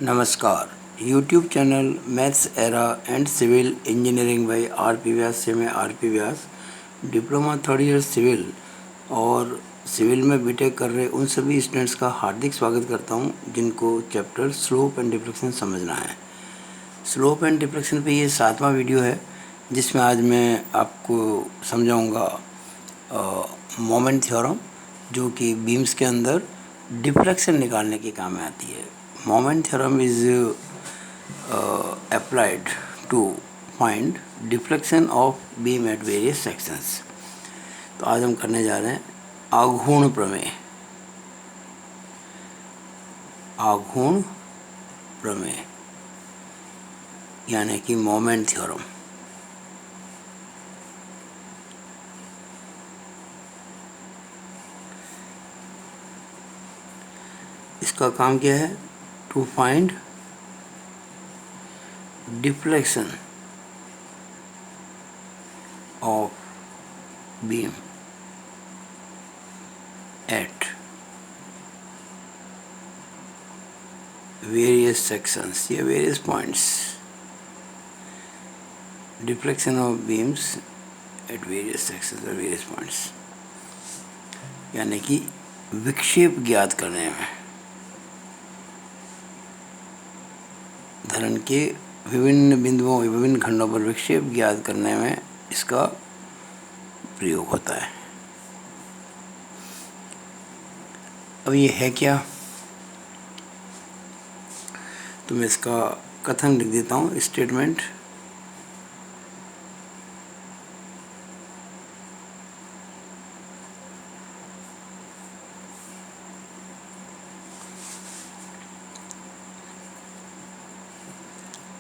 नमस्कार। YouTube channel Maths Era and civil engineering by R P. Vyas से मैं R P. Vyas diploma third year civil और civil में बीटेक कर रहे उन सभी स्टूडेंट्स का हार्दिक स्वागत करता हूं जिनको चैप्टर स्लोप एंड डिफ्लेक्शन समझना है। स्लोप एंड डिफ्लेक्शन पे ये 7वां वीडियो है जिसमें आज मैं आपको समझाऊंगा मोमेंट थ्योरम, जो कि बीम्स के अंदर डिफ्लेक्शन निकालने के काम में आती है। Moment theorem is applied to find deflection of beam at various sections। तो आज हम करने जा रहे हैं आघूर्ण प्रमेय। आघूर्ण प्रमेय यानी कि मोमेंट थ्योरम। इसका काम क्या है? To find deflection of beam at various sections या various points। deflection of beams at various sections or various points यानी कि विक्षेप ज्ञात करने में, धरण के विभिन्न बिंदुओं विभिन्न खंडों पर विक्षेप ज्ञात करने में इसका प्रयोग होता है। अब ये है क्या? तो मैं इसका कथन लिख देता हूँ, स्टेटमेंट।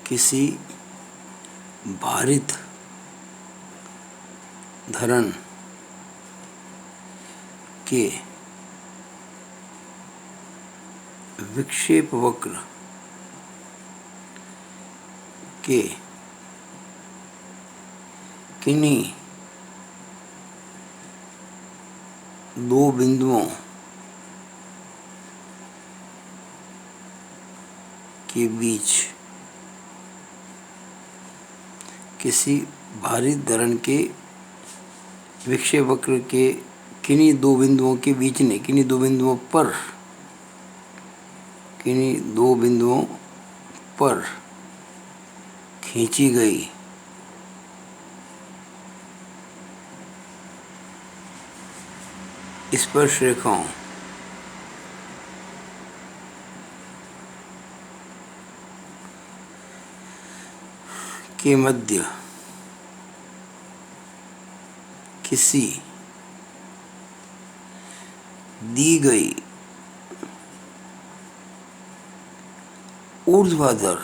किसी भारित धरण के विक्षेप वक्र के किन्हीं दो बिंदुओं के बीच, किसी भारित धरण के विक्षेप वक्र के किन्हीं दो बिंदुओं के बीच ने, किन्हीं दो बिंदुओं पर, किन्हीं दो बिंदुओं पर खींची गई स्पर्श रेखाओं के मध्य किसी दी गई ऊर्ध्वाधर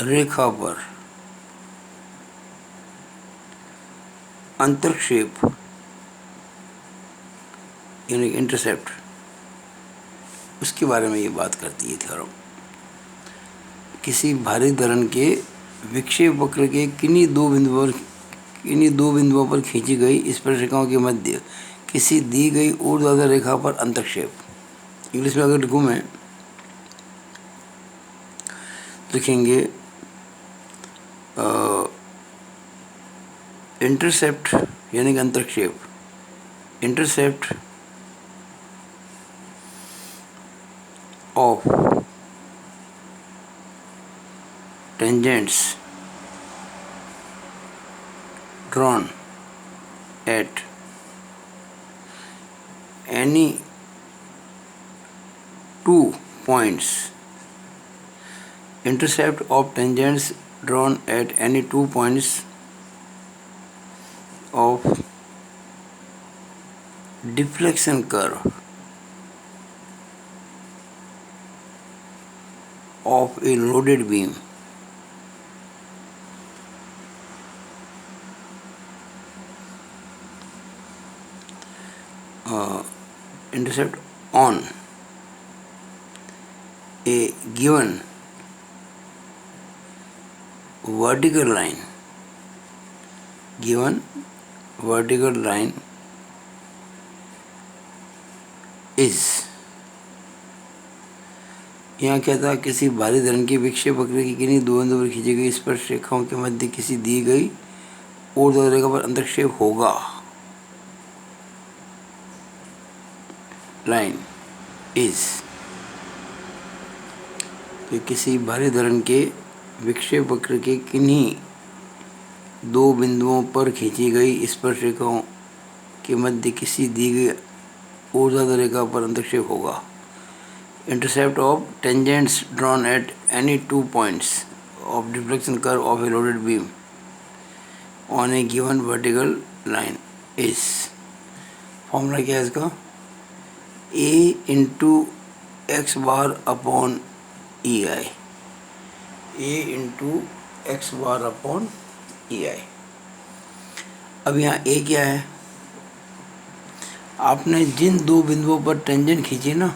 रेखा पर अंतरक्षेप यानी इंटरसेप्ट, उसके बारे में ये बात करती है थ्योरम। किसी भारित धरण के विक्षेप वक्र के किन्हीं दो बिंदुओं पर खींची गई स्पर्श रेखाओं के मध्य किसी दी गई ऊर्ध्वाधर रेखा पर अंतरक्षेप। इंग्लिश में अगर लिखूं मैं, लिखेंगे इंटरसेप्ट यानी कि अंतरक्षेप। Intercept of tangents drawn at any two points. Intercept of tangents drawn at any 2 points of deflection curve of a loaded beam intercept on a given vertical line, is यहाँ क्या था, किसी भारी धन की विक्षेप वक्र की किन्हीं दो बिंदुओं पर खींची गई स्पर्श रेखाओं के मध्य किसी दी गई ऊर्ध्वाधर रेखा पर अंतरक्षेप होगा। लाइन इज, तो किसी भारी धन के विक्षेप वक्र के किन्हीं दो बिंदुओं पर खींची गई स्पर्श रेखाओं के मध्य किसी दी गई ऊर्ध्वाधर रेखा पर अंतरक्षेप होगा। Intercept of tangents drawn at any 2 points of deflection curve of a loaded beam on a given vertical line is, formula क्या है इसका, a into X bar upon E I, a into X bar upon E I. अब यहाँ a क्या है, आपने जिन दो बिंदुओं पर टेंजेंट खींची ना,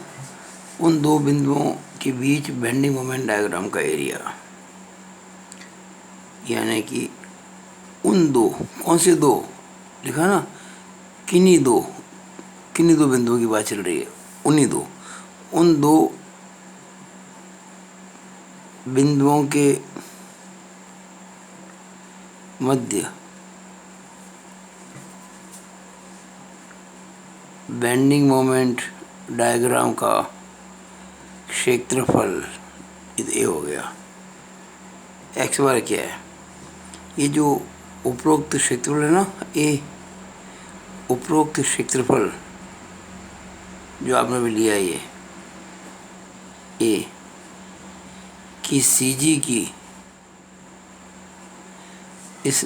उन दो बिंदुओं के बीच बेंडिंग मोमेंट डायग्राम का एरिया, यानी कि उन दो, कौन से दो लिखा ना, किन्हीं दो बिंदुओं की बात चल रही है, उन दो बिंदुओं के मध्य बेंडिंग मोमेंट डायग्राम का क्षेत्रफल ये हो गया। एक्स बार क्या है, ये जो उपरोक्त क्षेत्रफल है ना, ए उपरोक्त क्षेत्रफल जो आपने भी लिया, ये ए की सीजी की, इस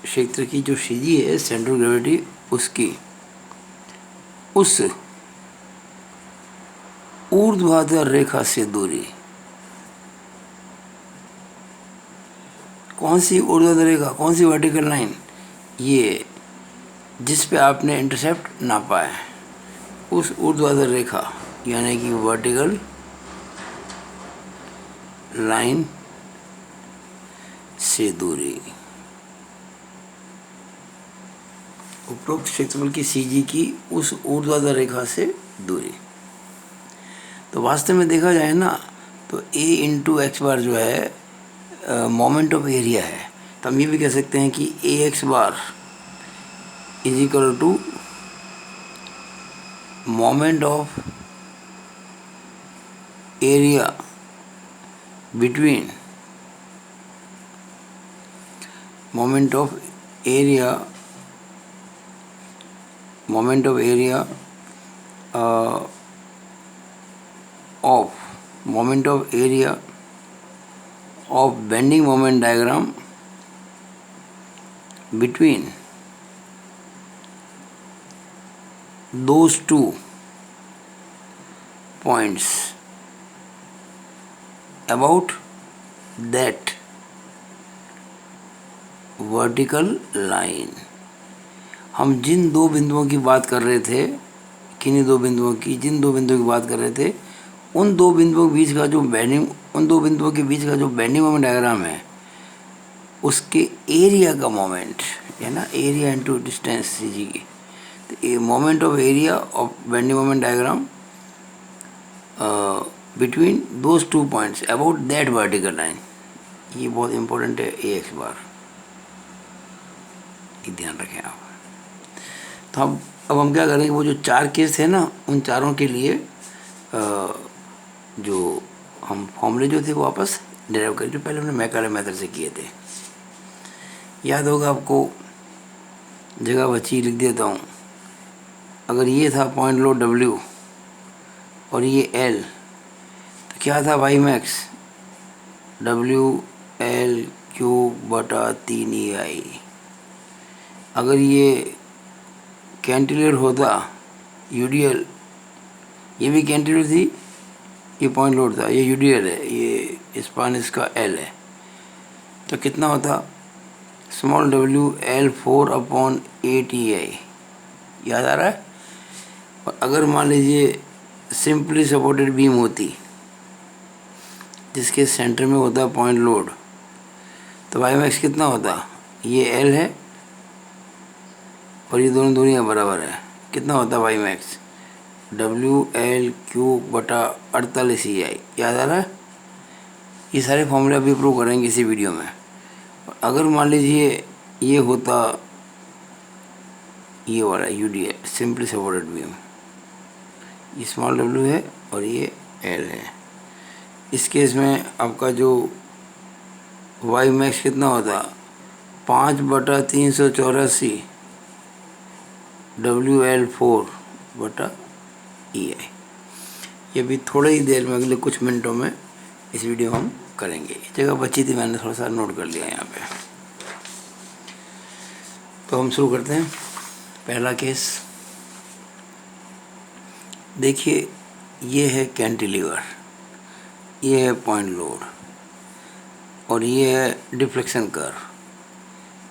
क्षेत्र की जो सीजी है सेंटर ऑफ ग्रेविटी, उसकी उस ऊर्ध्वाधर रेखा से दूरी, कौन सी ऊर्ध्वाधर रेखा, कौन सी वर्टिकल लाइन, ये जिस पे आपने इंटरसेप्ट नापा है, उस ऊर्ध्वाधर रेखा यानी कि वर्टिकल लाइन से दूरी, उपरोक्त क्षेत्रफल की सीजी की उस ऊर्ध्वाधर रेखा से दूरी। तो वास्तव में देखा जाए ना, तो a इंटू एक्स बार जो है मोमेंट ऑफ एरिया है, तो हम ये भी कह सकते हैं कि A X bar is equal to moment of area between moment of area of bending moment diagram between those 2 points about that vertical line। हम जिन दो बिंदुओं की बात कर रहे थे, किन्हीं दो बिंदुओं की, जिन दो बिंदुओं की बात कर रहे थे, उन दो बिंदुओं के बीच का जो बेंडिंग मोमेंट डायग्राम है, उसके एरिया का मोमेंट है ना, एरिया इंटू डिस्टेंस सी जी की, तो ये moment of area of bending moment diagram between those 2 points about that vertical line, ये बहुत इंपॉर्टेंट है, ए एक्स बार, ये ध्यान रखें आप। तो अब हम क्या करेंगे, वो जो 4 केस थे ना, उन चारों के लिए जो हम फॉर्मूले जो थे वो वापस डेराइव करें, जो पहले हमने मैकाले मेथड से किए थे। याद होगा आपको, जगह बची, लिख देता हूँ। अगर ये था पॉइंट लोड W और ये L, तो क्या था वाई मैक्स, WL3/3EI। अगर ये कैंटिलीवर होता UDL, ये भी कैंटिलीवर थी, ये पॉइंट लोड था, ये UDL है, ये स्पान इसका L है, तो कितना होता, स्मॉल w L4/8EI। याद आ रहा है। और अगर मान लीजिए सिंपली सपोर्टेड बीम होती, जिसके सेंटर में होता पॉइंट लोड, तो वाई मैक्स कितना होता, ये L है और ये दोनों दूरियां बराबर है, कितना होता वाई मैक्स WL³/48EI। याद आ रहा है? ये सारे फॉर्मूले अभी प्रूव करेंगे इसी वीडियो में। अगर मान लीजिए ये होता ये वाला UDL, सिंपली सपोर्टेड बीम, ये स्मॉल w है और ये L है। इस केस में आपका जो वाई मैक्स कितना होता, 5/384 WL4/EI। ये भी थोड़ी ही देर में, अगले कुछ मिनटों में इस वीडियो में हम करेंगे। जगह बची थी, मैंने थोड़ा सा नोट कर लिया यहाँ पे। तो हम शुरू करते हैं। पहला केस देखिए, ये है कैंटिलीवर, ये है पॉइंट लोड और ये है डिफ्लेक्शन कर्व,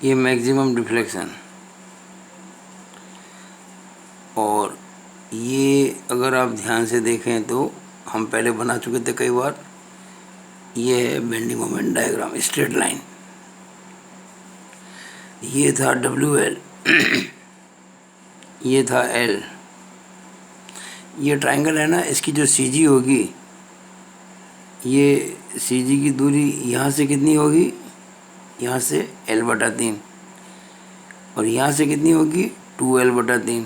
ये मैक्सिमम डिफ्लेक्शन। और ये अगर आप ध्यान से देखें तो हम पहले बना चुके थे कई बार। ये है bending moment diagram, straight line. ये था WL, ये था L। ये ट्रायंगल है ना, इसकी जो CG होगी, ये CG की दूरी यहाँ से कितनी होगी, यहाँ से L/3, और यहाँ से कितनी होगी 2L/3।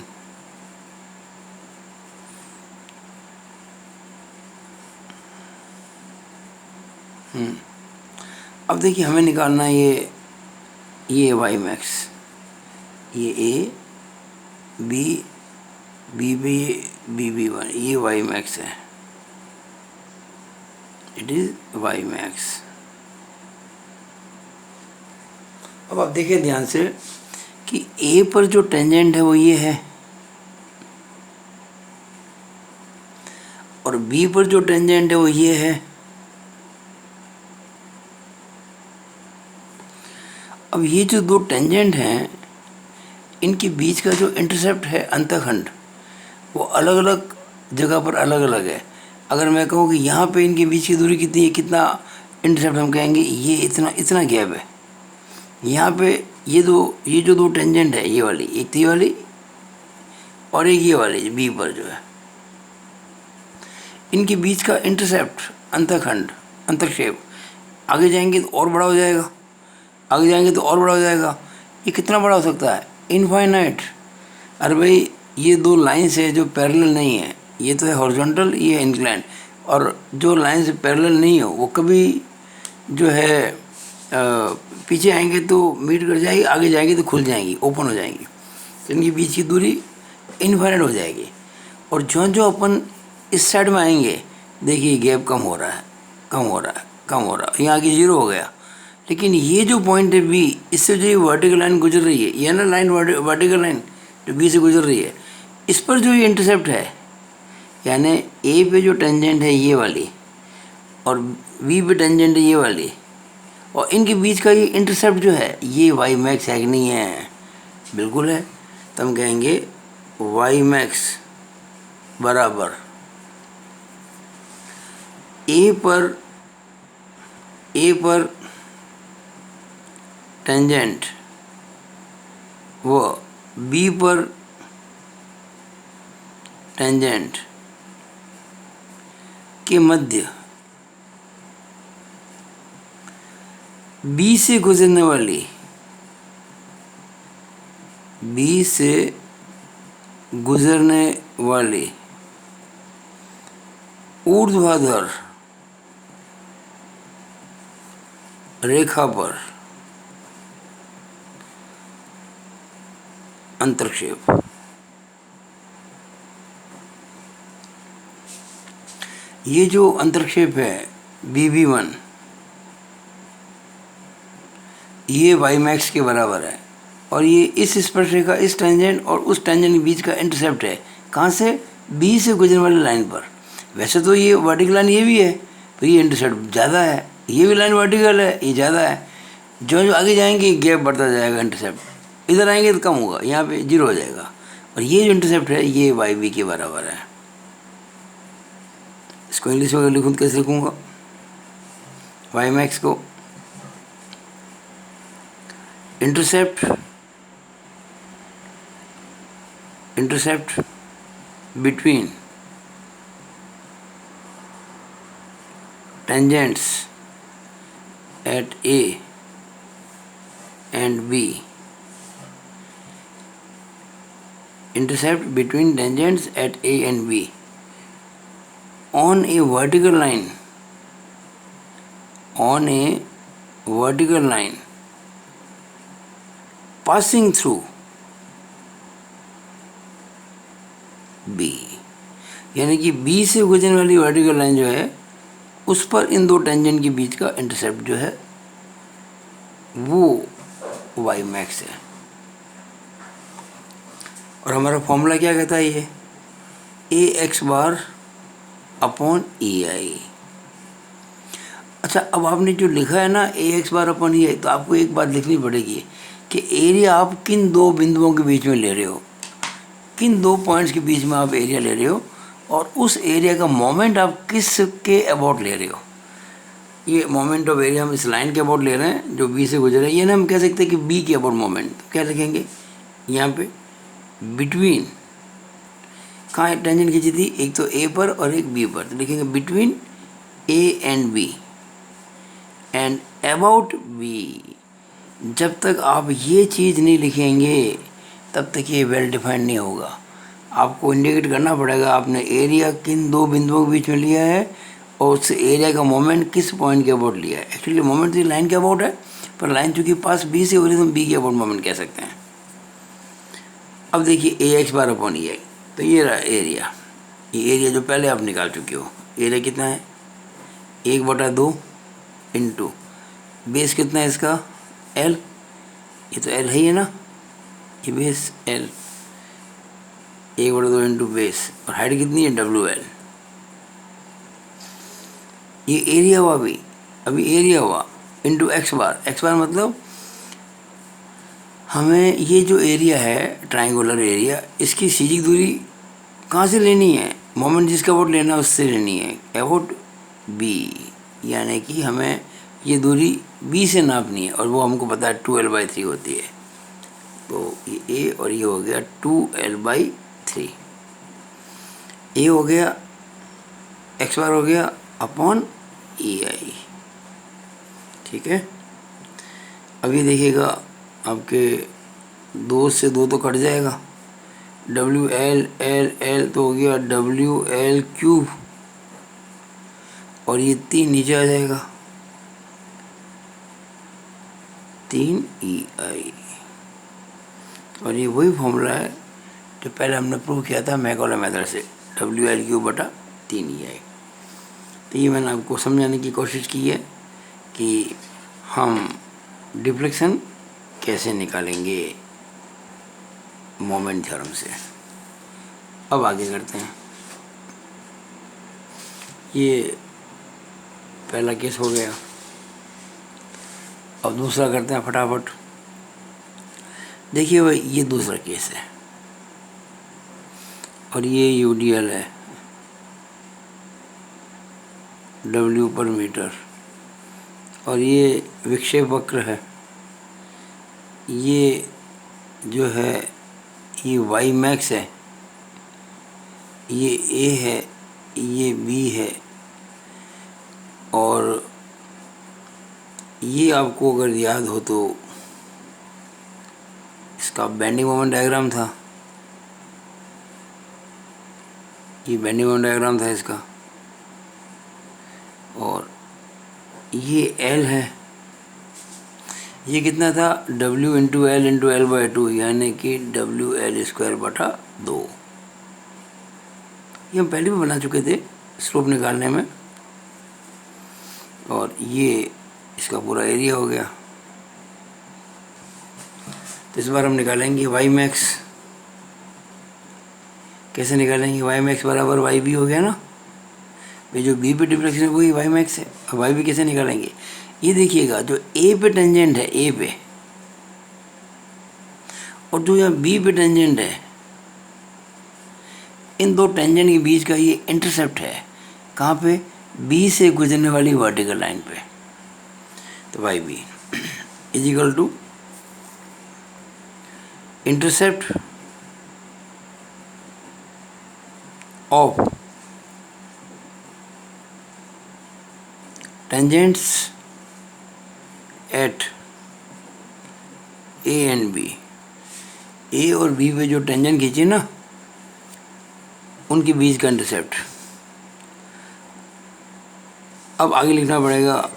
अब देखिए, हमें निकालना है ये वाई मैक्स, ये A, B, BB1, ये वाई मैक्स है। It is Y max. अब आप देखिए ध्यान से कि A पर जो टेंजेंट है वो ये है, और B पर जो टेंजेंट है वो ये है। अब ये जो दो टेंजेंट हैं, इनके बीच का जो इंटरसेप्ट है अंतःखंड, वो अलग अलग जगह पर अलग अलग है। अगर मैं कहूँ कि यहाँ पे इनके बीच की दूरी कितनी है, कितना इंटरसेप्ट, हम कहेंगे ये इतना गैप है। यहाँ पे ये जो दो टेंजेंट है, ये वाली, एक थी वाली और एक ये वाली B पर जो है, इनके बीच का इंटरसेप्ट अंतःखंड, अंतःक्षेप, आगे जाएंगे तो और बड़ा हो जाएगा, आगे जाएंगे तो और बड़ा हो जाएगा। ये कितना बड़ा हो सकता है? इनफाइनाइट। अरे भाई, ये दो लाइन्स है जो पैरेलल नहीं है, ये तो है हॉरिजॉन्टल, ये है इंक्लाइंड। और जो लाइन से पैरेलल नहीं हो वो कभी जो है पीछे आएंगे तो मीट कर जाएगी, आगे जाएंगे तो खुल जाएंगी, ओपन हो जाएंगी। तो इनके बीच की दूरी इनफाइनाइट हो जाएगी। और जो अपन इस साइड में आएंगे, देखिए गैप कम हो रहा है, कम हो रहा है, कम हो रहा है, यहाँ आगे 0 हो गया। लेकिन ये जो पॉइंट है B, इससे जो ये वर्टिकल लाइन गुजर रही है, ये ना लाइन, वर्टिकल लाइन जो B से गुजर रही है, इस पर जो ये इंटरसेप्ट है, यानी A पे जो टेंजेंट है ये वाली और B पे टेंजेंट है ये वाली, और इनके बीच का ये इंटरसेप्ट जो है, ये वाई मैक्स है कि नहीं है? बिल्कुल है। तो हम कहेंगे वाई मैक्स बराबर A पर टेंजेंट वो B पर टेंजेंट के मध्य B से गुजरने वाली ऊर्ध्वाधर रेखा पर अंतरक्षेप। ये जो अंतरक्षेप है BB1, ये वाई मैक्स के बराबर है, और ये इस स्पर्शरेखा, इस टेंजेंट और उस टेंजेंट के बीच का इंटरसेप्ट है। कहाँ से? B से गुजरने वाली लाइन पर। वैसे तो ये वर्टिकल लाइन ये भी है, तो ये इंटरसेप्ट ज़्यादा है, ये भी लाइन वर्टिकल है, ये ज़्यादा है। जो आगे जाएंगे गैप बढ़ता जाएगा, इंटरसेप्ट इधर आएंगे तो कम होगा, यहाँ पे 0 हो जाएगा। और ये जो इंटरसेप्ट है ये YB के बराबर है। इसको इंग्लिश में लिखूँ तो कैसे लिखूँगा? वाई मैक्स को intercept between tangents at A and B, intercept between tangents at A and B on a vertical line, passing through B, यानी कि B से गुजरने वाली वर्टिकल लाइन जो है उस पर इन दो टेंजेंट के बीच का इंटरसेप्ट जो है वो वाई मैक्स है। और हमारा फॉर्मूला क्या कहता है, ये ए एक्स बार अपॉन ई आई। अच्छा, अब आपने जो लिखा है ना ए एक्स बार अपॉन ई आई, तो आपको एक बात लिखनी पड़ेगी कि एरिया आप किन दो बिंदुओं के बीच में ले रहे हो, किन दो पॉइंट्स के बीच में आप एरिया ले रहे हो, और उस एरिया का मोमेंट आप किस के अबाउट ले रहे हो। ये मोमेंट ऑफ एरिया हम इस लाइन के अबाउट ले रहे हैं जो बी से गुजर रहा है, ये ना हम कह सकते हैं कि बी के अबाउट मोमेंट। तो क्या लिखेंगे यहाँ पे, बिटवीन, कहाँ टेंजेंट खींची थी, एक तो ए पर और एक बी पर, तो लिखेंगे between A and B and about B. जब तक आप ये चीज़ नहीं लिखेंगे तब तक ये वेल डिफाइंड नहीं होगा। आपको इंडिकेट करना पड़ेगा आपने एरिया किन दो बिंदुओं के बीच में लिया है और उस एरिया का मोमेंट किस पॉइंट के अबाउट लिया है। एक्चुअली मोमेंट तो लाइन के अबाउट है, पर लाइन चूँकि पास बी से हो रही है तो बी के अबाउट मोमेंट कह सकते हैं। अब देखिए ए एक्स बार अपॉन ई आई, तो ये रहा एरिया, ये एरिया जो पहले आप निकाल चुके हो। एरिया कितना है, 1/2 इंटू बेस कितना है इसका, एल, ये तो एल है ही ना, ये बेस एल, 1/2 इंटू बेस, और हाइट कितनी है, डब्ल्यू एल। ये एरिया हुआ, अभी एरिया हुआ इंटू एक्स बार। एक्स बार मतलब हमें ये जो एरिया है ट्रायंगुलर एरिया, इसकी सीधी दूरी कहाँ से लेनी है, मोमेंट जिसका अबाउट लेना है उससे लेनी है, अबाउट बी, यानी कि हमें ये दूरी बी से नापनी है और वो हमको पता है 2l/3 होती है। तो ये ए और ये हो गया 2l/3, ए हो गया, एक्स बार हो गया अपॉन ई आई। ठीक है, अभी देखिएगा आपके 2 से 2 तो कट जाएगा, डब्ल्यू एल एल एल तो हो गया WL3, और ये 3 नीचे आ जाएगा, 3EI। और ये वही फॉर्मूला है जो पहले हमने प्रूव किया था मैकॉले मेथड से, WL3/3EI। तो ये मैंने आपको समझाने की कोशिश की है कि हम डिफ्लेक्शन कैसे निकालेंगे मोमेंट थ्योरम से। अब आगे करते हैं, ये पहला केस हो गया। अब दूसरा करते हैं फटाफट। देखिए भाई, ये दूसरा केस है और ये UDL है, W पर मीटर, और ये विक्षेप वक्र है। ये जो है ये वाई मैक्स है, ये A है, ये B है, और ये आपको अगर याद हो तो इसका बेंडिंग मोमेंट डायग्राम था, ये बेंडिंग मोमेंट डायग्राम था इसका, और ये L है, ये कितना था, W into L into L/2, यानी कि WL²/2। ये हम पहले भी बना चुके थे स्लोप निकालने में। और ये इसका पूरा एरिया हो गया। तो इस बार हम निकालेंगे वाई मैक्स। कैसे निकालेंगे, वाई मैक्स बराबर वाई बी हो गया ना, ये जो बी पे डिफ्लेक्शन है वही वाई मैक्स है। और वाई बी कैसे निकालेंगे, ये देखिएगा जो ए पे टेंजेंट है, ए पे, और जो यहाँ बी पे टेंजेंट है, इन दो टेंजेंट के बीच का ये इंटरसेप्ट है, कहाँ पे, बी से गुजरने वाली वर्टिकल लाइन पे। तो Y B is equal to intercept of tangents at A and B, A और बी पे जो टेंजेंट खींची ना उनके बीच का इंटरसेप्ट। अब आगे लिखना पड़ेगा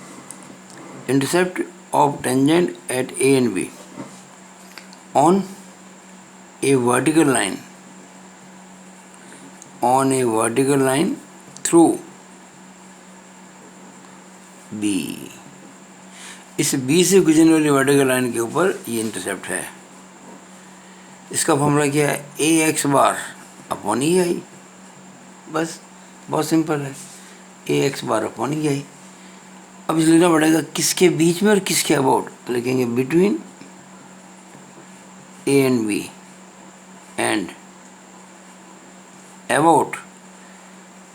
intercept of tangent at A and B on a vertical line, on a vertical line through B. इस बी से गुजरने वाली वर्टिकल लाइन के ऊपर ये इंटरसेप्ट है। इसका फॉर्मूला क्या है? ए एक्स बार अपॉन ई आई। बस बहुत सिंपल है, ए X bar upon E I. अब इसे लिखना पड़ेगा किसके बीच में और किसके अबाउट, तो लिखेंगे between A and B and about.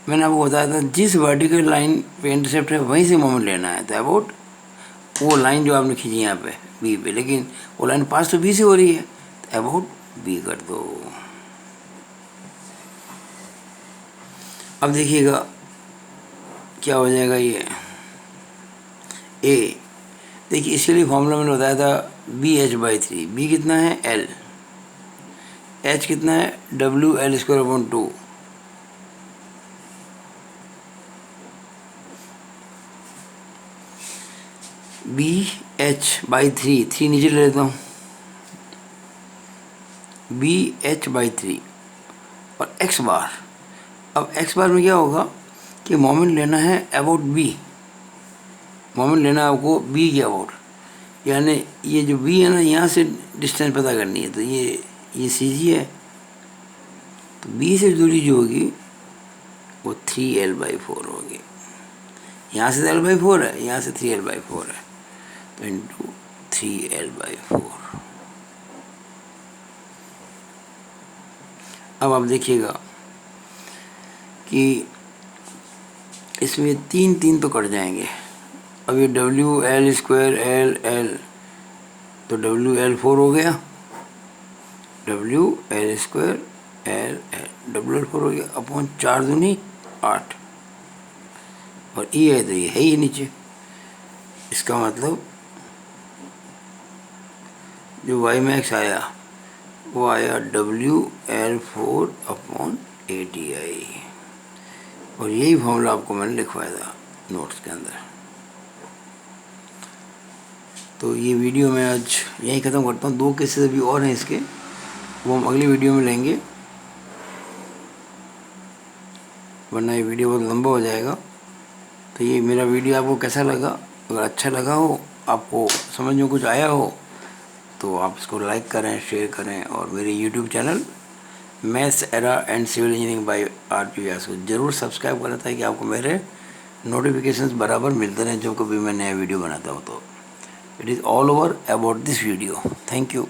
मैंने आपको बताया था जिस वर्टिकल लाइन पे इंटरसेप्ट है वहीं से मोमेंट लेना है, तो अबाउट वो लाइन जो आपने खींची यहाँ पे बी पे, लेकिन वो लाइन पास तो बी से हो रही है, तो अबाउट बी कर दो। अब देखिएगा क्या हो जाएगा ये ए। देखिए इसके लिए फॉर्मूला मैंने बताया था B H by three. B कितना है? एल। एच कितना है? W L square upon two. B H by three, three नीचे ले लेता हूँ, बी एच बाई थ्री और एक्स बार। अब एक्स बार में क्या होगा कि मोमेंट लेना है अबाउट बी, मोमेंट लेना है आपको बी के अबाउट, यानी ये जो बी है ना यहाँ से डिस्टेंस पता करनी है। तो ये सी जी है, तो बी से दूरी जो होगी वो 3l/4 होगी। यहाँ से तो l/4 है, यहाँ से 3l/4 है, तो इंटू 3l/4। अब आप देखिएगा कि इसमें तीन तीन तो कट जाएंगे। अब ये W L square L L, तो डब्ल्यू एल 4 हो गया, W L square L L, W L 4 हो गया अपॉन 4 दूनी 8, और ई है तो ये है ही नीचे। इसका मतलब जो वाई मैक्स आया वो आया WL4 अपॉन ATI, और यही फॉर्मूला आपको मैंने लिखवाया था नोट्स के अंदर। तो ये वीडियो मैं आज यहीं ख़त्म करता हूँ। 2 केसेस अभी और हैं इसके, वो हम अगली वीडियो में लेंगे, वरना ये वीडियो बहुत लंबा हो जाएगा। तो ये मेरा वीडियो आपको कैसा लगा? अगर अच्छा लगा हो, आपको समझ में कुछ आया हो, तो आप इसको लाइक करें, शेयर करें, और मेरे YouTube channel Maths Era and civil engineering by RP Vyas को ज़रूर सब्सक्राइब करें, ताकि आपको मेरे नोटिफिकेशंस बराबर मिलते रहें जब कभी मैं नया वीडियो बनाता हूँ। तो it is all over about this video. Thank you.